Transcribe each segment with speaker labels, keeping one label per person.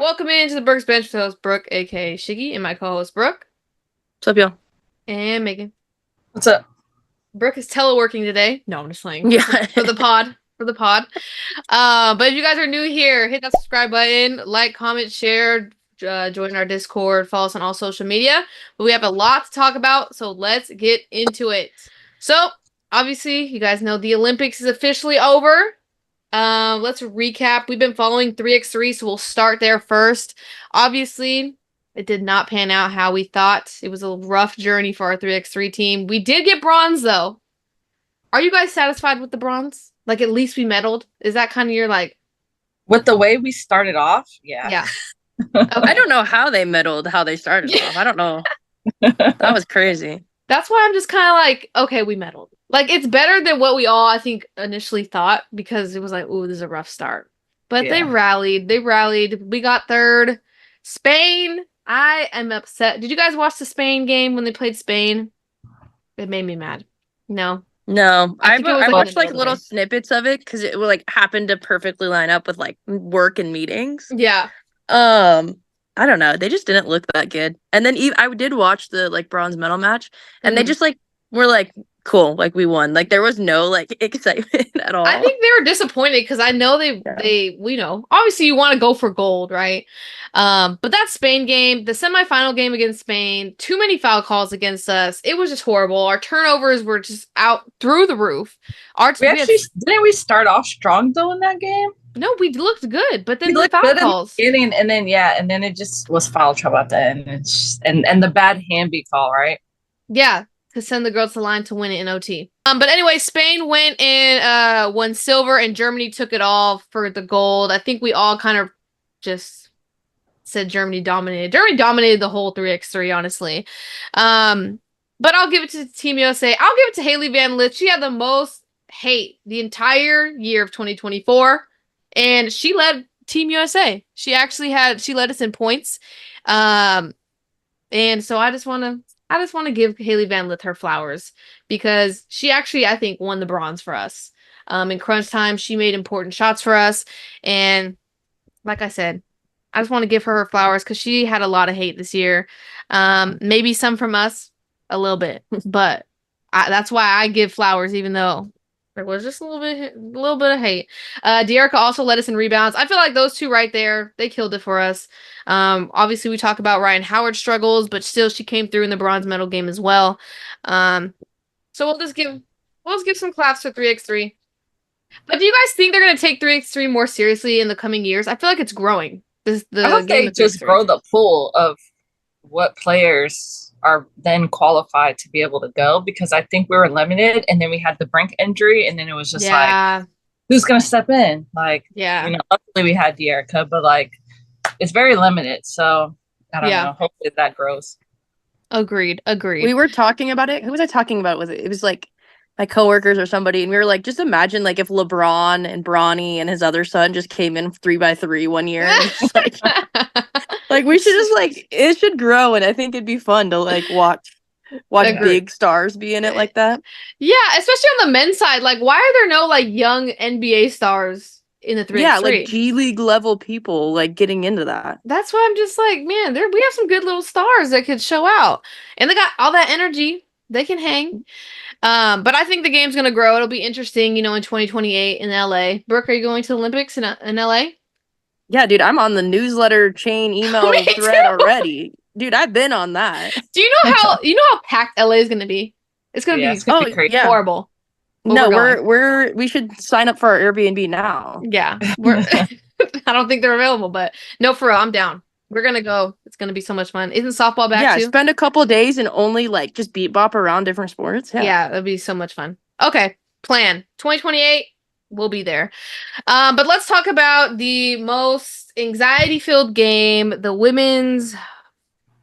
Speaker 1: Welcome into the Brooks Bench with host Brooke, aka Shiggy, and my co-host Brooke.
Speaker 2: What's up, y'all?
Speaker 1: And Megan.
Speaker 3: What's up?
Speaker 1: Brooke is teleworking today. No, I'm just playing.
Speaker 2: Yeah.
Speaker 1: For the pod. For the pod. But if you guys are new here, hit that subscribe button, like, comment, share, join our Discord, follow us on all social media. But we have a lot to talk about, so let's get into it. So, obviously, you guys know the Olympics is officially over. Let's recap. We've been following 3x3, so we'll start there first. Obviously, it did not pan out how we thought. It was a rough journey for our 3x3 team. We did get bronze, though. Are you guys satisfied with the bronze? Like, at least we medaled? Is that kind of your, like...
Speaker 3: With the way we started off, yeah.
Speaker 1: Yeah.
Speaker 2: Okay. I don't know how they medaled, how they started off. I don't know. That was crazy.
Speaker 1: That's why I'm just kind of like, okay, we medaled. Like, it's better than what we all, I think, initially thought, because it was like, ooh, this is a rough start. But
Speaker 3: Yeah.
Speaker 1: they rallied. They rallied. We got third. Spain, I am upset. Did you guys watch the Spain game when they played Spain? It made me mad. No.
Speaker 2: No,
Speaker 1: I
Speaker 2: I
Speaker 1: think it was, like,
Speaker 2: watched
Speaker 1: in the
Speaker 2: like
Speaker 1: middle
Speaker 2: little
Speaker 1: of the
Speaker 2: snippets of it because it like happened to perfectly line up with like work and meetings.
Speaker 1: Yeah.
Speaker 2: I don't know. They just didn't look that good. And then I did watch the like bronze medal match, and they
Speaker 1: Mhm.
Speaker 2: just like were like cool, like we won. Like there was no like excitement at all.
Speaker 1: I think they were disappointed because I know we know. Obviously, you want to go for gold, right? But that Spain game, the semifinal game against Spain, too many foul calls against us. It was just horrible. Our turnovers were just out through the roof.
Speaker 3: Didn't we start off strong though in that game?
Speaker 1: No, we looked good, but then
Speaker 3: We
Speaker 1: the
Speaker 3: looked
Speaker 1: foul
Speaker 3: good
Speaker 1: calls.
Speaker 3: in the beginning, and then it just was foul trouble at the end. And the bad Hamby call, right?
Speaker 1: Yeah, to send the girls to the line to win it in OT. But anyway, Spain went and won silver, and Germany took it all for the gold. I think we all kind of just said Germany dominated. Germany dominated the whole 3x3, honestly. But I'll give it to Team USA. I'll give it to Haley Van Lith. She had the most hate the entire year of 2024, and she led Team USA. She led us in points. And so I just want to give Haley Van Lith her flowers because she actually, I think, won the bronze for us. In crunch time, she made important shots for us. And like I said, I just want to give her flowers because she had a lot of hate this year. Maybe some from us, a little bit. But that's why I give flowers, even though there was just a little bit of hate. Dearica also led us in rebounds. I feel like those two right there, they killed it for us. Obviously, we talk about Ryan Howard's struggles, but still, she came through in the bronze medal game as well. So we'll just give some claps for 3x3. But do you guys think they're gonna take 3x3 more seriously in the coming years? I feel like it's growing.
Speaker 3: I hope they just grow the pool of what players are then qualified to be able to go, because I think we were limited, and then we had the Brink injury, and then it was just like, who's gonna step in? Like, luckily we had Dearica, but like it's very limited. So I don't know. Hopefully that grows.
Speaker 1: Agreed.
Speaker 2: We were talking about it. Who was I talking about? It was like my coworkers or somebody, and we were like, just imagine like if LeBron and Bronny and his other son just came in 3x3 one year. And like we should just like it should grow, and I think it'd be fun to like watch big stars be in it like that.
Speaker 1: Yeah, especially on the men's side. Like, why are there no like young NBA stars in the 3x3?
Speaker 2: Yeah, like G League level people like getting into that.
Speaker 1: That's why I'm just like, man, we have some good little stars that could show out, and they got all that energy. They can hang. But I think the game's gonna grow. It'll be interesting, in 2028 in LA. Brooke, are you going to the Olympics in LA?
Speaker 2: Yeah, dude, I'm on the newsletter chain email thread already. Dude, I've been on that.
Speaker 1: Do you know how packed LA is gonna be? It's gonna be
Speaker 3: crazy.
Speaker 1: Horrible.
Speaker 2: No, we should sign up for our Airbnb now.
Speaker 1: Yeah, I don't think they're available, but no, for real, I'm down. We're gonna go. It's gonna be so much fun. Isn't softball back too?
Speaker 2: Yeah, spend a couple days and only like just beat bop around different sports.
Speaker 1: Yeah, that'd be so much fun. Okay, plan 2028. We'll be there. But let's talk about the most anxiety-filled game, the women's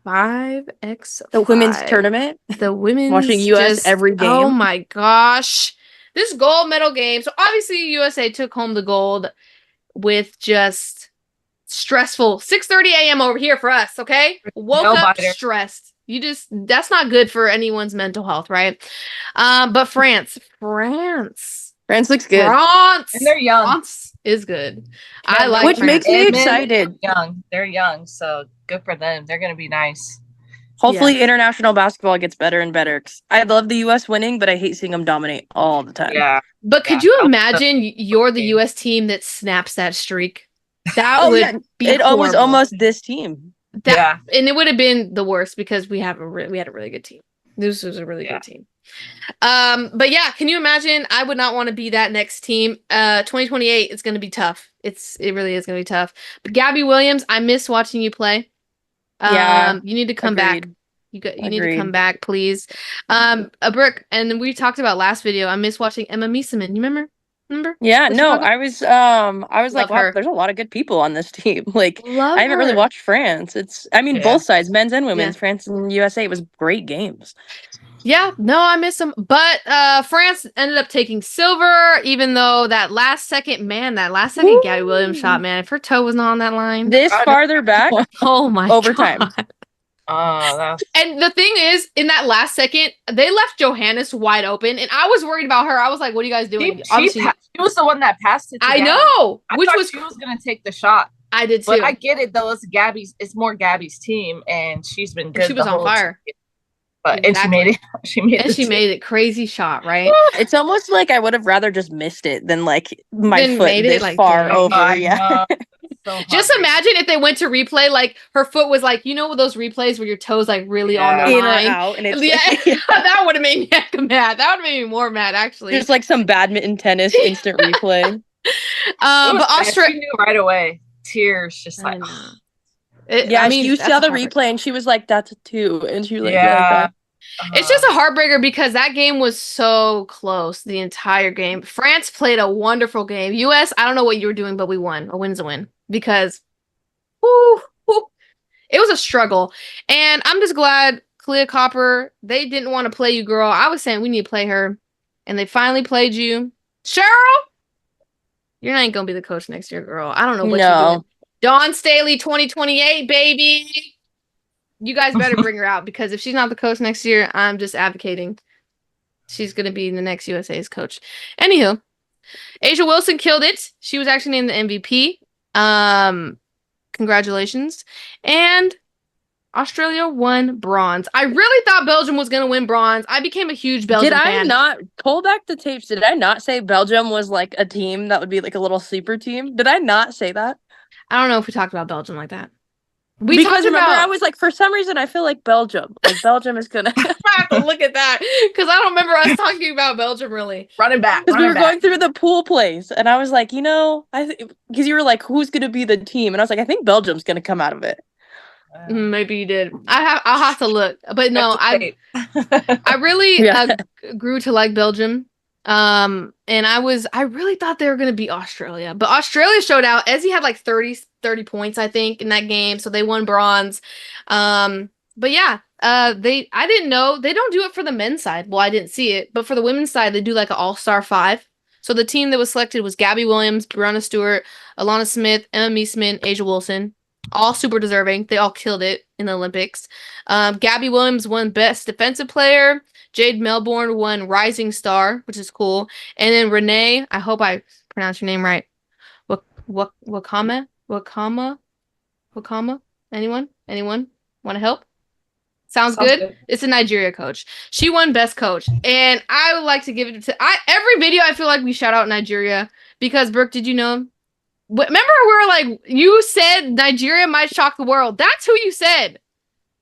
Speaker 1: 5x5.
Speaker 2: The women's tournament.
Speaker 1: The women's
Speaker 2: watching US every game.
Speaker 1: Oh my gosh. This gold medal game. So obviously USA took home the gold with just stressful 6:30 a.m. over here for us, okay? Woke up stressed. That's not good for anyone's mental health, right? But France looks good.
Speaker 3: And they're young.
Speaker 1: is good.
Speaker 3: Yeah,
Speaker 1: I like
Speaker 2: Which makes me
Speaker 3: Edmund,
Speaker 2: excited.
Speaker 3: They're young, so good for them. They're gonna be nice.
Speaker 2: Hopefully, international basketball gets better and better. 'Cause I love the U.S. winning, but I hate seeing them dominate all the time.
Speaker 3: Yeah.
Speaker 1: But could you imagine you're the U.S. team that snaps that streak? That would be
Speaker 2: it
Speaker 1: horrible.
Speaker 2: was almost this team.
Speaker 1: And it would have been the worst because we had a really good team. This was a really good team. But yeah, can you imagine? I would not want to be that next team. 2028 is going to be tough. It really is going to be tough. But Gabby Williams, I miss watching you play. You need to come back. You need to come back, please. Brooke, and we talked about last video. I miss watching Emma Miesemann. You remember?
Speaker 2: Yeah, no, I was like, wow, there's a lot of good people on this team. Like, I haven't really watched France. Both sides, men's and women's. France and USA, it was great games.
Speaker 1: Yeah, no, I miss them. But France ended up taking silver, even though that last second Gabby Williams shot, man, if her toe was not on that line.
Speaker 2: This farther back.
Speaker 1: Oh my
Speaker 2: overtime.
Speaker 1: God. And the thing is, in that last second, they left Johannes wide open, and I was worried about her. I was like, "What are you guys doing?"
Speaker 3: She was the one that passed it.
Speaker 1: I know,
Speaker 3: she was gonna take the shot.
Speaker 1: I did too.
Speaker 3: But I get it though. It's more Gabby's team, and she's been good.
Speaker 1: She was on fire.
Speaker 3: But and she made it. She made
Speaker 1: it. Crazy shot, right?
Speaker 2: It's almost like I would have rather just missed it than like my foot
Speaker 1: made
Speaker 2: this
Speaker 1: like
Speaker 2: far over. Yeah.
Speaker 3: So
Speaker 1: just imagine if they went to replay, like her foot was like, those replays where your toe's like really on the line.
Speaker 2: In or out, and it's
Speaker 1: that would have made me mad. That would have made me more mad, actually.
Speaker 2: Just like some badminton tennis instant replay.
Speaker 1: But Australia
Speaker 3: knew right away. Tears, just like.
Speaker 2: You saw the replay, and she was like, "That's a 2," and she was like,
Speaker 3: "Yeah."
Speaker 1: It's just a heartbreaker because that game was so close the entire game. France played a wonderful game. US, I don't know what you were doing, but we won. A win's a win because it was a struggle. And I'm just glad Clea Copper, they didn't want to play you, girl. I was saying we need to play her, and they finally played you. Cheryl, you're not going to be the coach next year, girl. I don't know what you're doing. Dawn Staley 2028, baby. You guys better bring her out because if she's not the coach next year, I'm just advocating. She's going to be the next USA's coach. Anywho, Asia Wilson killed it. She was actually named the MVP. Congratulations. And Australia won bronze. I really thought Belgium was going to win bronze. I became a huge Belgium fan.
Speaker 2: Did I not pull back the tapes? Did I not say Belgium was like a team that would be like a little sleeper team? Did I not say that?
Speaker 1: I don't know if we talked about Belgium like that.
Speaker 2: Because remember, I was like, for some reason, I feel like Belgium is gonna.
Speaker 1: I have to look at that because I don't remember us talking about Belgium really.
Speaker 3: Running back
Speaker 2: because we were going through the pool plays, and I was like, because you were like, who's gonna be the team, and I was like, I think Belgium's gonna come out of it.
Speaker 1: Maybe you did. I'll have to look, but no, I really grew to like Belgium. And I really thought they were going to beat Australia, but Australia showed out. Ezzy had like 30 points, I think, in that game. So they won bronze. But yeah, I didn't know they don't do it for the men's side. Well, I didn't see it, but for the women's side, they do like an all-star 5. So the team that was selected was Gabby Williams, Brianna Stewart, Alana Smith, Emma Miesemann, Asia Wilson, all super deserving. They all killed it in the Olympics. Gabby Williams won best defensive player. Jade Melbourne won Rising Star, which is cool. And then Renee, I hope I pronounced your name right. Wakama? Anyone want to help? Sounds good. It's a Nigeria coach. She won best coach. And I would like to give it to every video I feel like we shout out Nigeria because Brooke, did you know? Remember we were like, you said Nigeria might shock the world. That's who you said.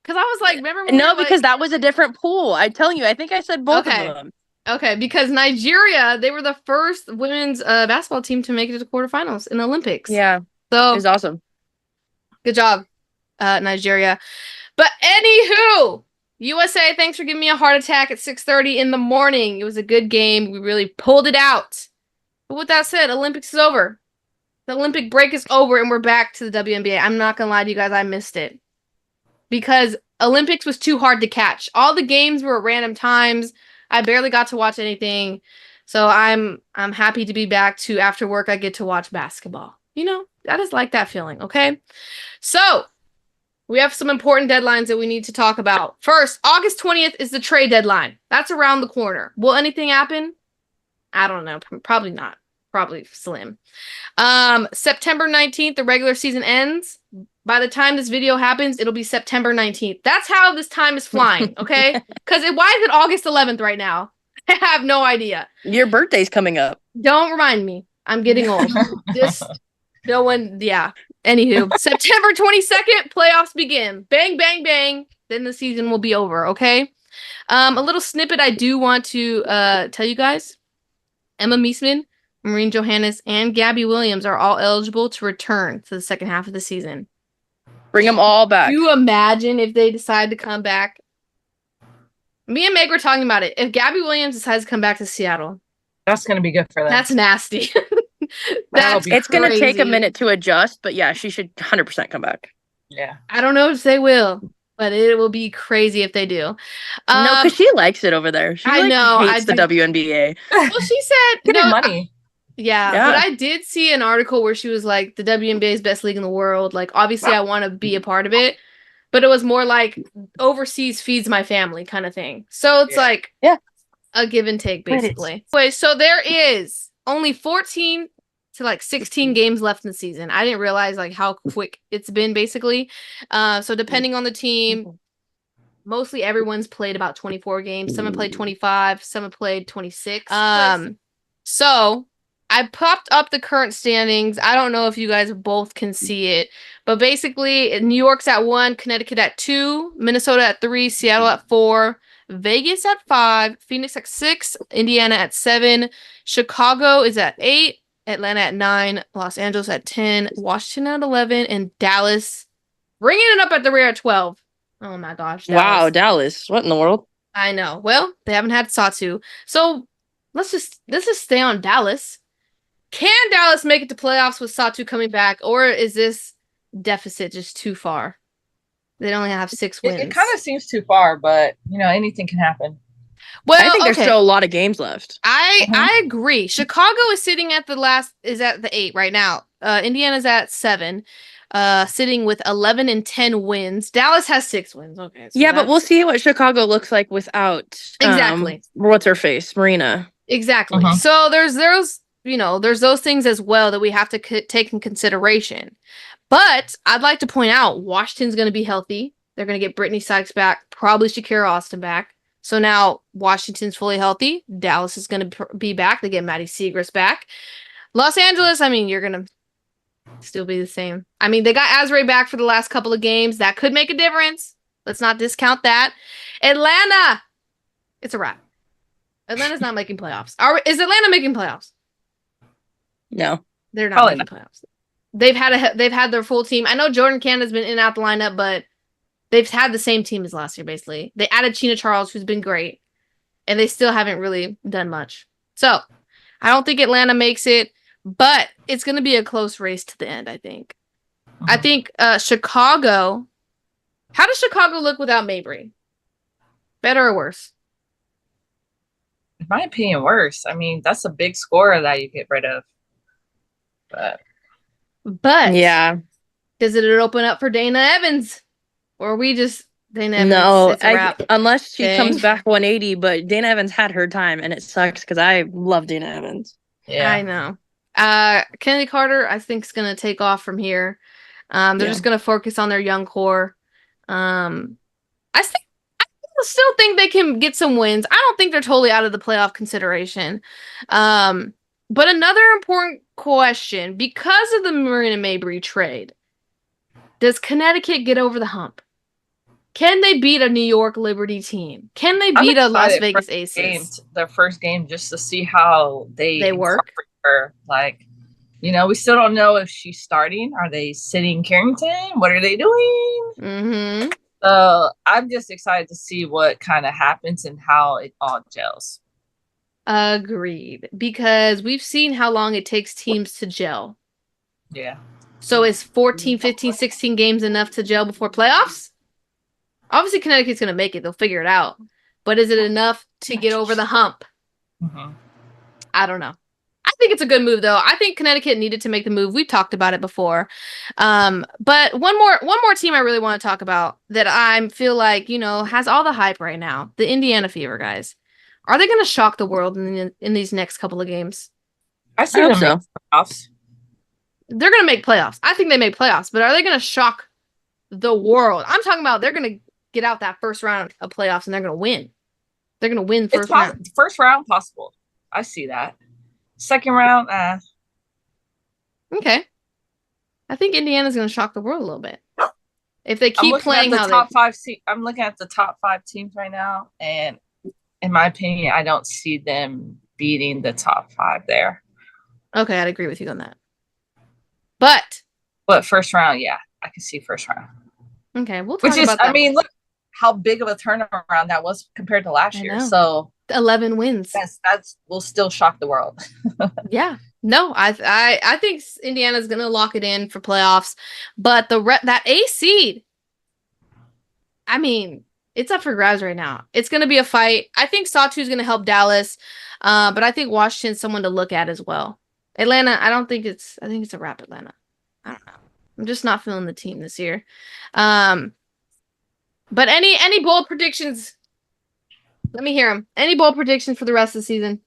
Speaker 1: Because I was like, remember?
Speaker 2: Because that was a different pool. I'm telling you, I think I said both of them.
Speaker 1: Okay, because Nigeria, they were the first women's basketball team to make it to the quarterfinals in the Olympics.
Speaker 2: Yeah.
Speaker 1: So
Speaker 2: it was awesome.
Speaker 1: Good job, Nigeria. But anywho, USA, thanks for giving me a heart attack at 6:30 in the morning. It was a good game. We really pulled it out. But with that said, Olympics is over. The Olympic break is over, and we're back to the WNBA. I'm not going to lie to you guys, I missed it. Because Olympics was too hard to catch. All the games were at random times. I barely got to watch anything. So I'm happy to be back to after work I get to watch basketball. I just like that feeling, okay? So, we have some important deadlines that we need to talk about. First, August 20th is the trade deadline. That's around the corner. Will anything happen? I don't know. Probably not. probably slim. September 19th, the regular season ends. By the time this video happens, it'll be September 19th. That's how this time is flying, okay? Because why is it August 11th right now? I have no idea.
Speaker 2: Your birthday's coming up.
Speaker 1: Don't remind me. I'm getting old. Just no one, yeah. Anywho, September 22nd, playoffs begin. Bang, bang, bang. Then the season will be over, okay? A little snippet I do want to tell you guys. Emma Meesman, Maureen Johannes, and Gabby Williams are all eligible to return to the second half of the season.
Speaker 2: Bring them all back.
Speaker 1: Can you imagine if they decide to come back? Me and Meg were talking about it. If Gabby Williams decides to come back to Seattle,
Speaker 3: that's going to be good for them.
Speaker 1: That's nasty.
Speaker 2: It's going to take a minute to adjust, but yeah, she should 100% come back.
Speaker 3: Yeah.
Speaker 1: I don't know if they will, but it will be crazy if they do.
Speaker 2: No, because she likes it over there. She hates the WNBA.
Speaker 1: Well, she said
Speaker 3: getting money.
Speaker 1: Yeah, but I did see an article where she was like, the WNBA is best league in the world. Like, obviously, I want to be a part of it, but it was more like overseas feeds my family kind of thing. So it's a give and take, basically. Anyway, so there is only 14 to like 16 games left in the season. I didn't realize like how quick it's been, basically. So depending on the team, mostly everyone's played about 24 games. Some have played 25. Some have played 26. So I popped up the current standings. I don't know if you guys both can see it, but basically New York's at 1, Connecticut at 2, Minnesota at 3, Seattle at 4, Vegas at 5, Phoenix at 6, Indiana at 7, Chicago is at 8, Atlanta at 9, Los Angeles at 10, Washington at 11, and Dallas bringing it up at the rear at 12. Oh my gosh.
Speaker 2: Dallas. Wow, Dallas. What in the world?
Speaker 1: I know. Well, they haven't had Satu. So let's just stay on Dallas. Can Dallas make it to playoffs with Satu coming back, or is this deficit just too far? They only have 6 wins.
Speaker 3: It kind of seems too far, but anything can happen.
Speaker 1: Well,
Speaker 2: I think there's still a lot of games left.
Speaker 1: I agree. Chicago is sitting at the 8 right now. Indiana's at 7, sitting with 11 and 10 wins. Dallas has 6 wins. Okay. So
Speaker 2: but we'll see what Chicago looks like without
Speaker 1: exactly
Speaker 2: what's her face, Marina.
Speaker 1: Exactly. So there's those things as well that we have to take in consideration. But I'd like to point out Washington's going to be healthy. They're going to get Brittany Sykes back, probably Shakira Austin back. So now Washington's fully healthy. Dallas is going to be back. They get Maddie Siegrist back. Los Angeles, you're going to still be the same. They got Azrae back for the last couple of games. That could make a difference. Let's not discount that. Atlanta, it's a wrap. Atlanta's not making playoffs. Is Atlanta making playoffs?
Speaker 2: No,
Speaker 1: they're not making playoffs. They've had their full team. I know Jordan Canada's been in and out the lineup, but they've had the same team as last year, basically. They added Chyna Charles, who's been great, and they still haven't really done much. So I don't think Atlanta makes it, but it's going to be a close race to the end, I think. I think Chicago. How does Chicago look without Mabry? Better or worse?
Speaker 3: In my opinion, worse. That's a big scorer that you get rid of.
Speaker 1: But
Speaker 2: yeah,
Speaker 1: does it open up for Dana Evans, or are we just Dana Evans?
Speaker 2: No, unless she comes back 180. But Dana Evans had her time, and it sucks because I love Dana Evans.
Speaker 1: Yeah, I know. Kennedy Carter, I think, is gonna take off from here. They're just gonna focus on their young core. I still think they can get some wins. I don't think they're totally out of the playoff consideration. But another important question, because of the Marina Mabry trade, does Connecticut get over the hump? Can they beat a New York Liberty team? Can they beat a Las Vegas Aces?
Speaker 3: Their first game, just to see how they
Speaker 1: work.
Speaker 3: Her. We still don't know if she's starting. Are they sitting Carrington? What are they doing? I'm just excited to see what kind of happens and how it all gels.
Speaker 1: Agreed. Because we've seen how long it takes teams to gel.
Speaker 3: Yeah.
Speaker 1: So is 14, 15, 16 games enough to gel before playoffs? Obviously, Connecticut's going to make it. They'll figure it out. But is it enough to get over the hump? I don't know. I think it's a good move, though. I think Connecticut needed to make the move. We've talked about it before. But one more team I really want to talk about that I feel like, has all the hype right now. The Indiana Fever, guys. Are they going to shock the world in these next couple of games?
Speaker 3: I see
Speaker 2: I hope
Speaker 3: them make
Speaker 2: so.
Speaker 3: playoffs.
Speaker 1: They're gonna make playoffs. I think they make playoffs, but are they gonna shock the world? I'm talking about they're gonna get out that first round of playoffs and they're gonna win. They're gonna win first round.
Speaker 3: First round possible. I see that. Second round,
Speaker 1: Okay. I think Indiana's gonna shock the world a little bit. If they keep playing how
Speaker 3: I'm looking at the top 5 teams right now, and in my opinion, I don't see them beating the top 5 there.
Speaker 1: Okay, I'd agree with you on that. But
Speaker 3: first round, yeah, I can see first round.
Speaker 1: Okay, we'll talk about that.
Speaker 3: I mean, look how big of a turnaround that was compared to last year. So
Speaker 1: 11 wins.
Speaker 3: That's will still shock the world.
Speaker 1: Yeah. No, I think Indiana's gonna lock it in for playoffs, but that A seed, I mean, it's up for grabs right now. It's gonna be a fight. I think Sawtooth's gonna help Dallas, but I think Washington's someone to look at as well. Atlanta, I think it's a wrap. Atlanta, I don't know. I'm just not feeling the team this year. But any bold predictions? Let me hear them. Any bold predictions for the rest of the season?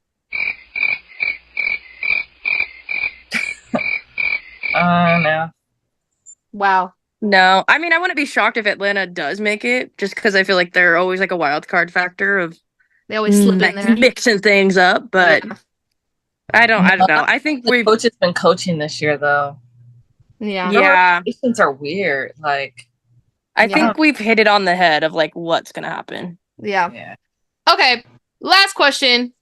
Speaker 3: No.
Speaker 1: Wow.
Speaker 2: No, I mean, I wouldn't be shocked if Atlanta does make it, just because I feel like they're always like a wild card factor of
Speaker 1: they always slip in there,
Speaker 2: mixing things up. But yeah. I don't know. I think
Speaker 3: the coach has been coaching this year, though.
Speaker 1: Yeah.
Speaker 3: Rotations are weird. Like,
Speaker 2: I think we've hit it on the head of like what's gonna happen.
Speaker 1: Yeah. Okay. Last question.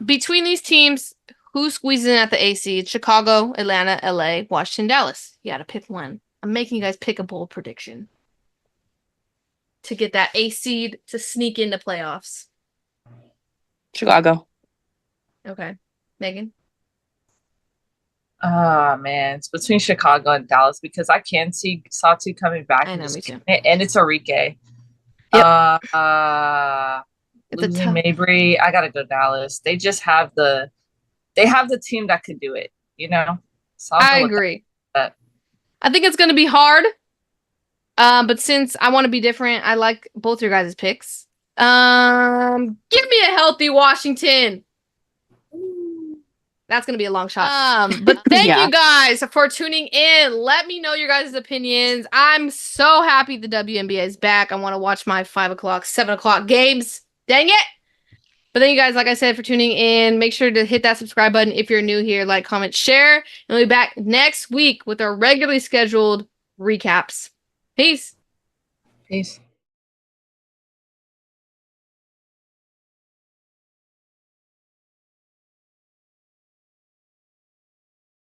Speaker 1: Between these teams, who's squeezing at the A seed? Chicago, Atlanta, LA, Washington, Dallas. You gotta pick one. I'm making you guys pick a bold prediction to get that A seed to sneak into playoffs.
Speaker 2: Chicago.
Speaker 1: Okay. Megan?
Speaker 3: Oh, man. It's between Chicago and Dallas because I can see Satu coming back.
Speaker 1: I know, me too.
Speaker 3: And it's Enrique.
Speaker 1: Yep.
Speaker 3: Losing Mabry, I gotta go Dallas. They just have the team that could do it, you know? So
Speaker 1: I agree. I think it's gonna be hard. But since I want to be different, I like both your guys' picks. Give me a healthy Washington. That's going to be a long shot. But thank you guys for tuning in. Let me know your guys' opinions. I'm so happy the WNBA is back. I want to watch my 5 o'clock, 7 o'clock games. Dang it. But thank you guys, like I said, for tuning in. Make sure to hit that subscribe button if you're new here. Like, comment, share. And we'll be back next week with our regularly scheduled recaps. Peace.
Speaker 3: Peace.